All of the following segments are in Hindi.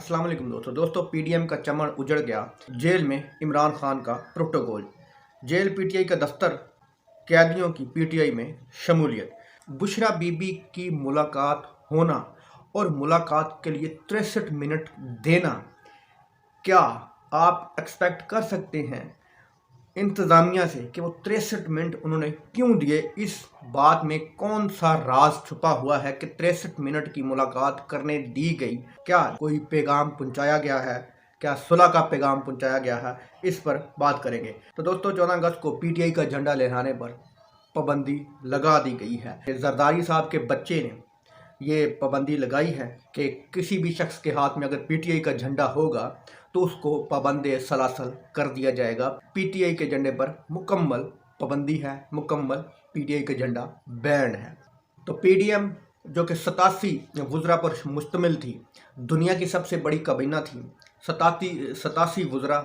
अस्सलाम वालेकुम दोस्तों पीडीएम का चमन उजड़ गया। जेल में इमरान खान का प्रोटोकॉल। जेल पीटीआई का दफ्तर, कैदियों की पीटीआई में शमूलियत। बुशरा बीबी की मुलाकात होना और मुलाकात के लिए 63 मिनट देना, क्या आप एक्सपेक्ट कर सकते हैं इंतज़ामिया से कि वो 63 मिनट उन्होंने क्यों दिए? इस बात में कौन सा राज छुपा हुआ है कि 63 मिनट की मुलाकात करने दी गई? क्या कोई पैगाम पहुंचाया गया है? क्या सुलह का पैगाम पहुंचाया गया है? इस पर बात करेंगे। तो दोस्तों 14 अगस्त को पीटीआई का झंडा लहराने पर पाबंदी लगा दी गई है। जरदारी साहब के बच्चे ने ये पाबंदी लगाई है कि किसी भी शख्स के हाथ में अगर पीटीआई का झंडा होगा तो उसको पाबंदे सलासल कर दिया जाएगा। पीटीआई के झंडे पर मुकम्मल पाबंदी है, मुकम्मल पीटीआई का झंडा बैन है। तो पीडीएम जो कि 87 वुज़रा पर मुश्तमिल थी, दुनिया की सबसे बड़ी काबीना थी। 87 वुज़रा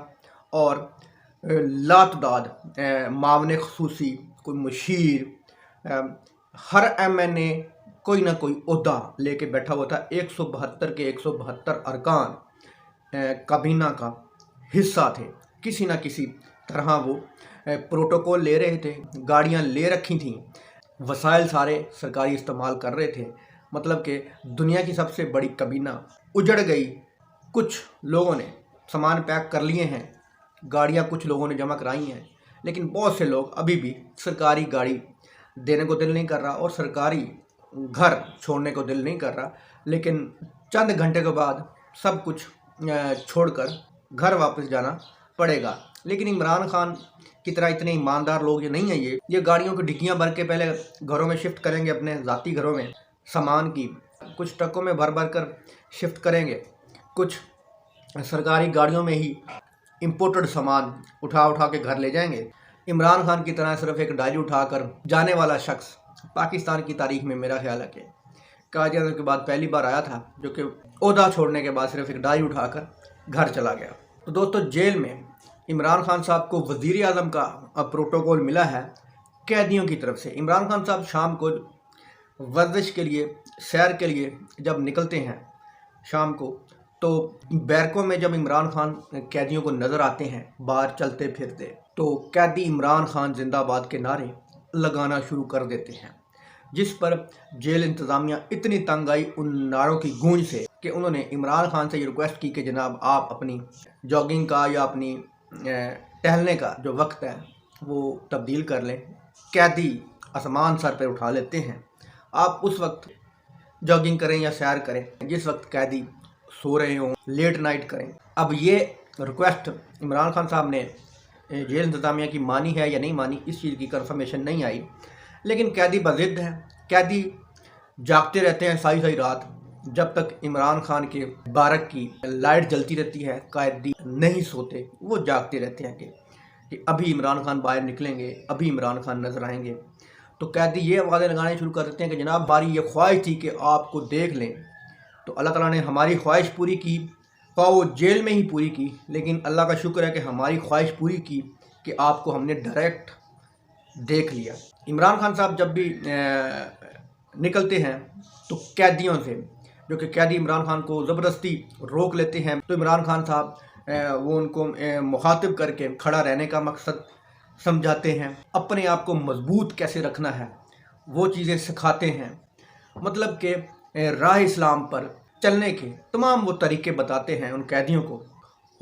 और लातदाद मावन खसूसी, कोई मुशीर, हर एमएनए कोई ना कोई ओहदा लेके बैठा हुआ था। 172 के 172 अरकान काबीना का हिस्सा थे। किसी न किसी तरह वो प्रोटोकॉल ले रहे थे, गाड़ियां ले रखी थीं, वसाइल सारे सरकारी इस्तेमाल कर रहे थे। मतलब कि दुनिया की सबसे बड़ी काबीना उजड़ गई। कुछ लोगों ने सामान पैक कर लिए हैं, गाड़ियां कुछ लोगों ने जमा कराई हैं, लेकिन बहुत से लोग अभी भी सरकारी गाड़ी देने को दिल नहीं कर रहा और सरकारी घर छोड़ने को दिल नहीं कर रहा। लेकिन चंद घंटे के बाद सब कुछ छोड़कर घर वापस जाना पड़ेगा। लेकिन इमरान खान की तरह इतने ईमानदार लोग ये नहीं है। ये गाड़ियों की डिक्कियां भर के पहले घरों में शिफ्ट करेंगे, अपने ज़ाती घरों में सामान की, कुछ ट्रकों में भर भर कर शिफ्ट करेंगे, कुछ सरकारी गाड़ियों में ही इम्पोर्टेड सामान उठा उठा के घर ले जाएंगे। इमरान खान की तरह सिर्फ एक डायरी उठाकर जाने वाला शख्स पाकिस्तान की तारीख में मेरा ख्याल है कि कायदे के बाद पहली बार आया था, जो कि ओहदा छोड़ने के बाद सिर्फ एक डायरी उठाकर घर चला गया। तो दोस्तों जेल में इमरान खान साहब को वज़ीर आज़म का प्रोटोकॉल मिला है कैदियों की तरफ से। इमरान खान साहब शाम को वर्जिश के लिए, सैर के लिए जब निकलते हैं शाम को, तो बैरकों में जब इमरान खान कैदियों को नज़र आते हैं बाहर चलते फिरते, तो कैदी इमरान खान जिंदाबाद के नारे लगाना शुरू कर देते हैं, जिस पर जेल इंतज़ामिया इतनी तंग आई उन नारों की गूंज से कि उन्होंने इमरान खान से ये रिक्वेस्ट की कि जनाब आप अपनी जॉगिंग का या अपनी टहलने का जो वक्त है वो तब्दील कर लें। कैदी आसमान सर पे उठा लेते हैं। आप उस वक्त जॉगिंग करें या सैर करें जिस वक्त कैदी सो रहे हों, लेट नाइट करें। अब ये रिक्वेस्ट इमरान खान साहब ने जेल इंतज़ामिया की मानी है या नहीं मानी, इस चीज़ की कंफर्मेशन नहीं आई। लेकिन कैदी बज़िद्द है, कैदी जागते रहते हैं सारी रात, जब तक इमरान खान के बारक की लाइट जलती रहती है कैदी नहीं सोते। वो जागते रहते हैं कि अभी इमरान खान बाहर निकलेंगे, अभी इमरान खान नजर आएंगे। तो कैदी ये आवाज़ें लगाने शुरू कर देते हैं कि जनाब हमारी ये ख्वाहिश थी कि आपको देख लें। तो अल्लाह ताला ने हमारी ख्वाहिश पूरी की, वो जेल में ही पूरी की, लेकिन अल्लाह का शुक्र है कि हमारी ख्वाहिश पूरी की कि आपको हमने डायरेक्ट देख लिया। इमरान खान साहब जब भी निकलते हैं तो कैदियों से, जो कि कैदी इमरान खान को ज़बरदस्ती रोक लेते हैं, तो इमरान खान साहब वो उनको मुखातिब करके खड़ा रहने का मकसद समझाते हैं, अपने आप को मजबूत कैसे रखना है वो चीज़ें सिखाते हैं। मतलब कि राह इस्लाम पर चलने के तमाम वो तरीके बताते हैं, उन कैदियों को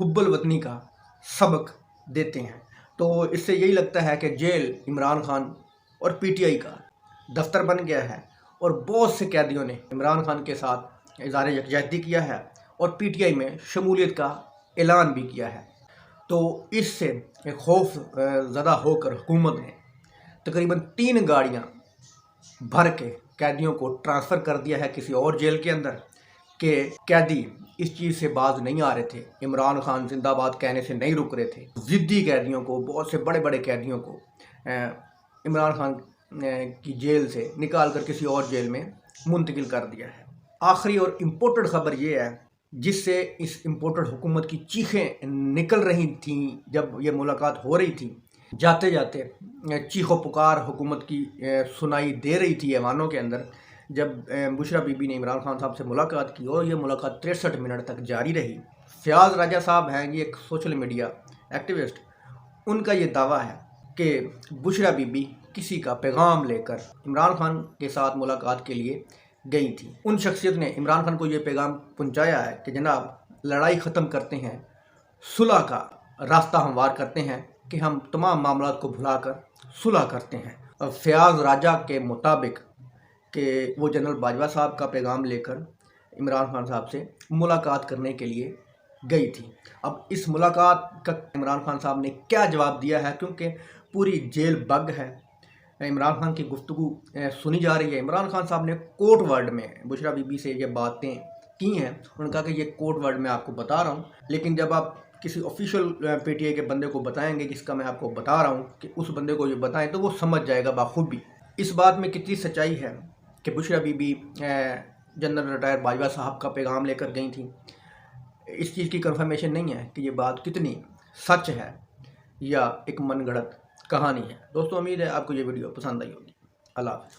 हुब्बुल वतनी का सबक देते हैं। तो इससे यही लगता है कि जेल इमरान खान और पीटीआई का दफ्तर बन गया है और बहुत से कैदियों ने इमरान खान के साथ इज़हार यकजहती किया है और पीटीआई में शमूलियत का ऐलान भी किया है। तो इससे खौफ ज़दा होकर हुकूमत ने तकरीबन 3 गाड़ियाँ भर के कैदियों को ट्रांसफ़र कर दिया है किसी और जेल के अंदर, कि कैदी इस चीज़ से बाज नहीं आ रहे थे, इमरान खान जिंदाबाद कहने से नहीं रुक रहे थे। ज़िद्दी कैदियों को, बहुत से बड़े बड़े कैदियों को इमरान खान की जेल से निकाल कर किसी और जेल में मुंतकिल कर दिया है। आखिरी और इम्पोर्टेड ख़बर ये है जिससे इस इम्पोर्टेड हुकूमत की चीखें निकल रही थीं जब ये मुलाकात हो रही थी, जाते जाते चीखो पुकार हुकूमत की सुनाई दे रही थी ऐवानों के अंदर जब बुशरा बीबी ने इमरान खान साहब से मुलाकात की और ये मुलाकात 63 मिनट तक जारी रही। फयाज राजा साहब हैं, ये एक सोशल मीडिया एक्टिविस्ट, उनका ये दावा है कि बुशरा बीबी किसी का पैगाम लेकर इमरान खान के साथ मुलाकात के लिए गई थी। उन शख्सियत ने इमरान खान को ये पैगाम पहुंचाया है कि जनाब लड़ाई ख़त्म करते हैं, सुलह का रास्ता हमवार करते हैं कि हम तमाम मामला को भुलाकर सुलह करते हैं। और फयाज राजा के मुताबिक कि वो जनरल बाजवा साहब का पैगाम लेकर इमरान खान साहब से मुलाकात करने के लिए गई थी। अब इस मुलाकात का इमरान खान साहब ने क्या जवाब दिया है, क्योंकि पूरी जेल बग है, इमरान खान की गुफ्तगू सुनी जा रही है। इमरान खान साहब ने कोर्ट वर्ड में बुशरा बीबी से ये बातें की हैं। उन्होंने कहा कि ये कोर्ट वर्ड में आपको बता रहा हूँ, लेकिन जब आप किसी ऑफिशियल पीटीआई के बंदे को बताएंगे जिसका मैं आपको बता रहा हूँ कि उस बंदे को ये बताएं, तो वो समझ जाएगा बाखूबी इस बात में कितनी सच्चाई है कि बुशरा बीबी जनरल रिटायर बाजवा साहब का पैगाम लेकर गई थी। इस चीज़ की कंफर्मेशन नहीं है कि ये बात कितनी सच है या एक मनगढ़ंत कहानी है। दोस्तों, उम्मीद है आपको ये वीडियो पसंद आई होगी। अल्लाह हाफ़िज़।